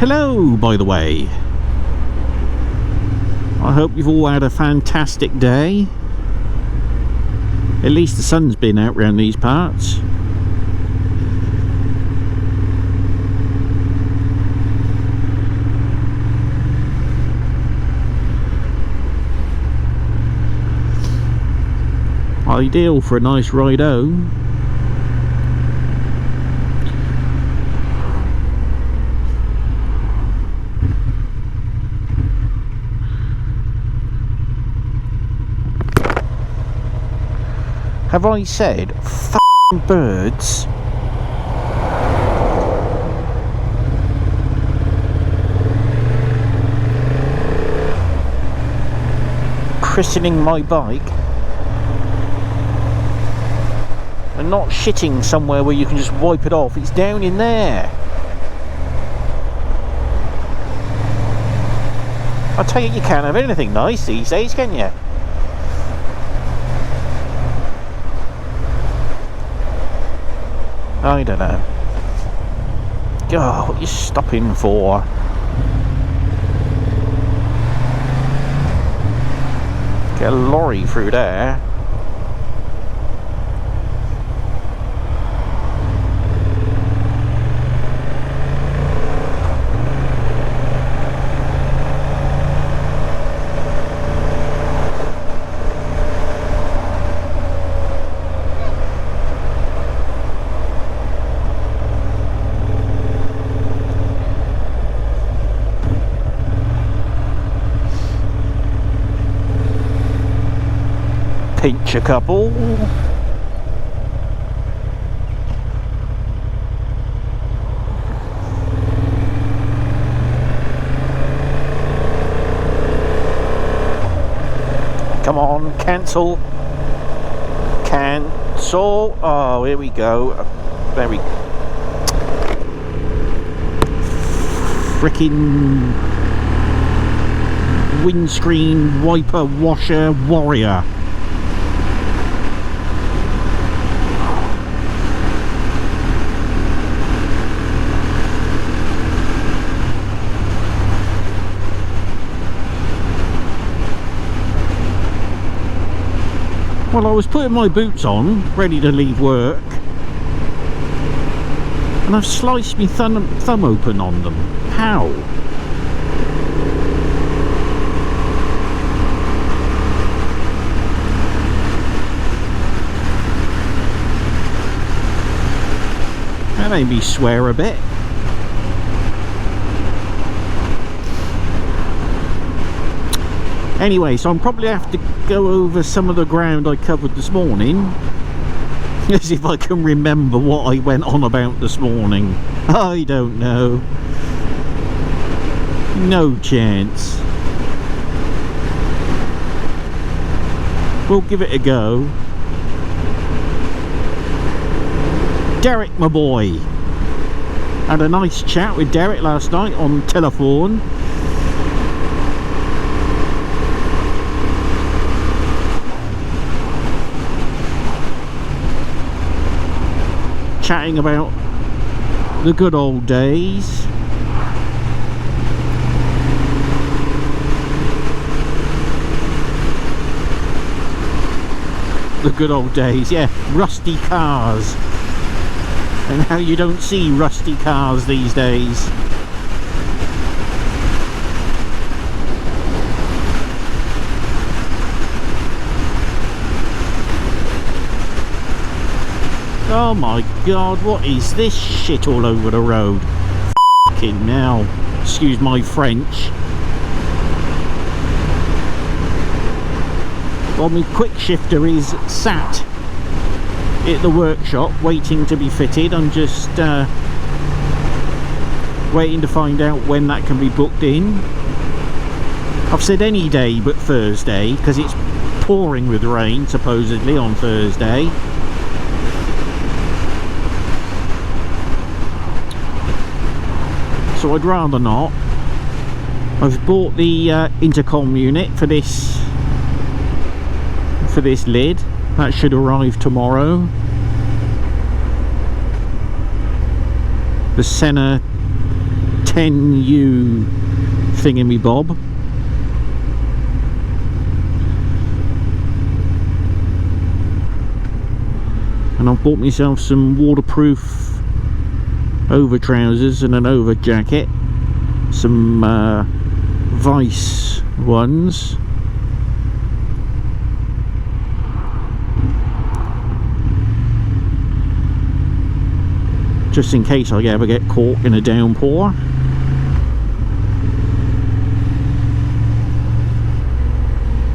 Hello, by the way. I hope you've all had a fantastic day. At least the sun's been out around these parts. Ideal for a nice ride home. Have I said f***ing birds? Christening my bike and not shitting somewhere where you can just wipe it off. It's down in there. I tell you, you can't have anything nice these days, can you? I don't know. God, what are you stopping for? Get a lorry through there. Pinch a couple. Come on, cancel. Cancel. Oh, here we go. Very frickin' windscreen wiper washer warrior. Well, I was putting my boots on, ready to leave work, and I've sliced my thumb open on them. How? That made me swear a bit. Anyway, so I'm probably have to go over some of the ground I covered this morning, as if I can remember what I went on about this morning. I don't know. No chance. We'll give it a go. Derek, my boy. Had a nice chat with Derek last night on telephone. Chatting about the good old days. The good old days, yeah. Rusty cars. And how you don't see rusty cars these days. Oh my god, what is this shit all over the road? F***ing hell. Excuse my French. Well, my quick shifter is sat at the workshop waiting to be fitted. I'm just waiting to find out when that can be booked in. I've said any day but Thursday because it's pouring with rain supposedly on Thursday. So I'd rather not. I've bought the intercom unit for this lid. That should arrive tomorrow. The Senna 10U thingamy-bob. And I've bought myself some waterproof over trousers and an over jacket, some Vice ones. Just in case I ever get caught in a downpour.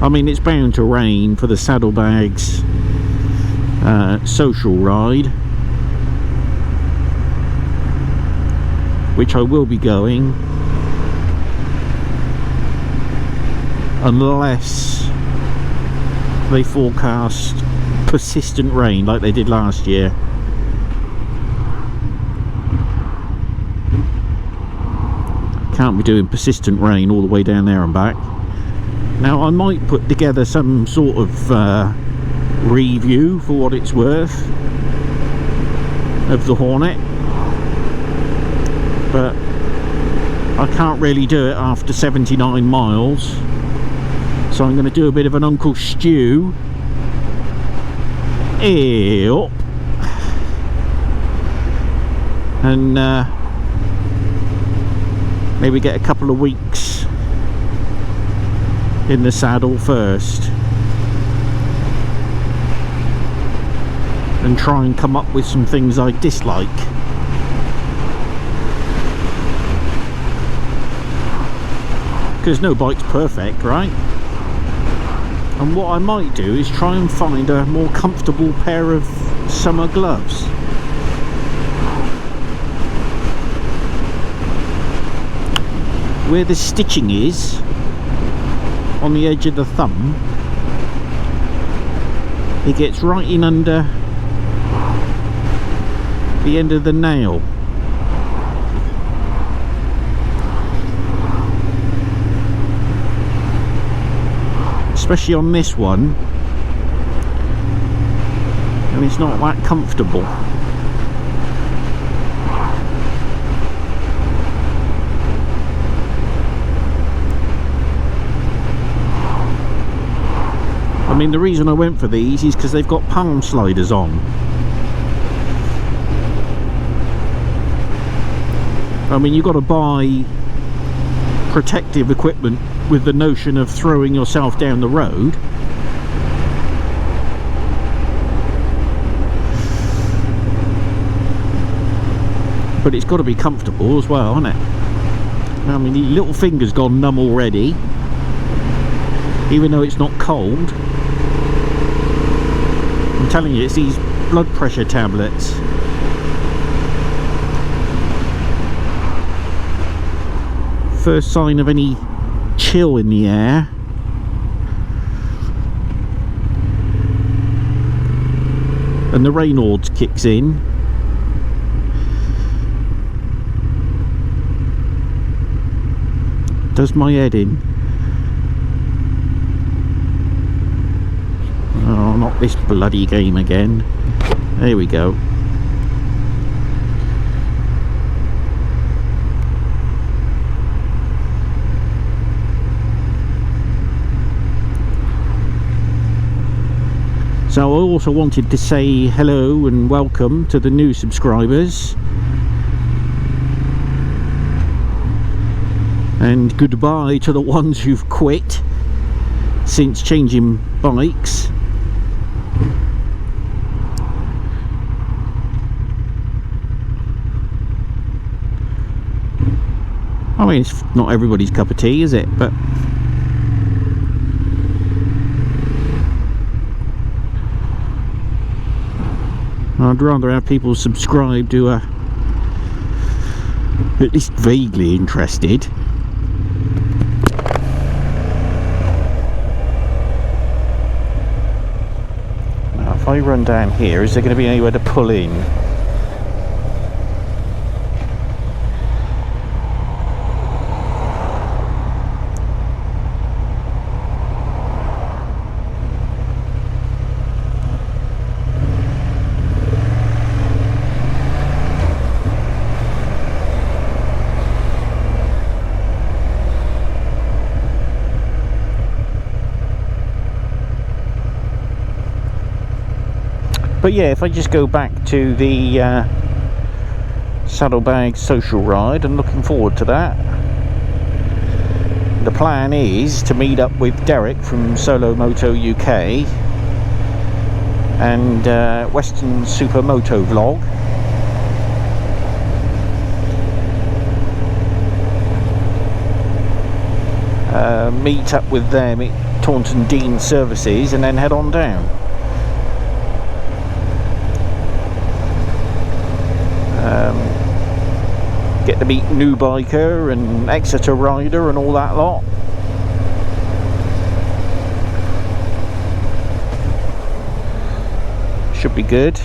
I mean, it's bound to rain for the saddlebags social ride, which I will be going unless they forecast persistent rain like they did last year. Can't be doing persistent rain all the way down there and back. Now I might put together some sort of review, for what it's worth, of the Hornet, but I can't really do it after 79 miles, so I'm going to do a bit of an Uncle Stew. Ew. And maybe get a couple of weeks in the saddle first and try and come up with some things I dislike. Because no bike's perfect, right? And what I might do is try and find a more comfortable pair of summer gloves. Where the stitching is on the edge of the thumb, it gets right in under the end of the nail. Especially on this one, and it's not that comfortable. I mean, the reason I went for these is because they've got palm sliders on. I mean, you've got to buy protective equipment with the notion of throwing yourself down the road. But it's got to be comfortable as well, hasn't it? I mean, the little finger's gone numb already, even though it's not cold. I'm telling you, it's these blood pressure tablets. First sign of any chill in the air, and the Reynolds kicks in. Does my head in. Oh, not this bloody game again. There we go. So I also wanted to say hello and welcome to the new subscribers, and goodbye to the ones who've quit since changing bikes. I mean, it's not everybody's cup of tea, is it? But I'd rather have people subscribe to at least vaguely interested. Now, if I run down here, is there going to be anywhere to pull in? But yeah, if I just go back to the Saddlebag social ride, I'm looking forward to that. The plan is to meet up with Derek from Solo Moto UK and Western Supermoto Vlog. Meet up with them at Taunton Dean Services and then head on down. Get to meet New Biker and Exeter Rider and all that lot. Should be good.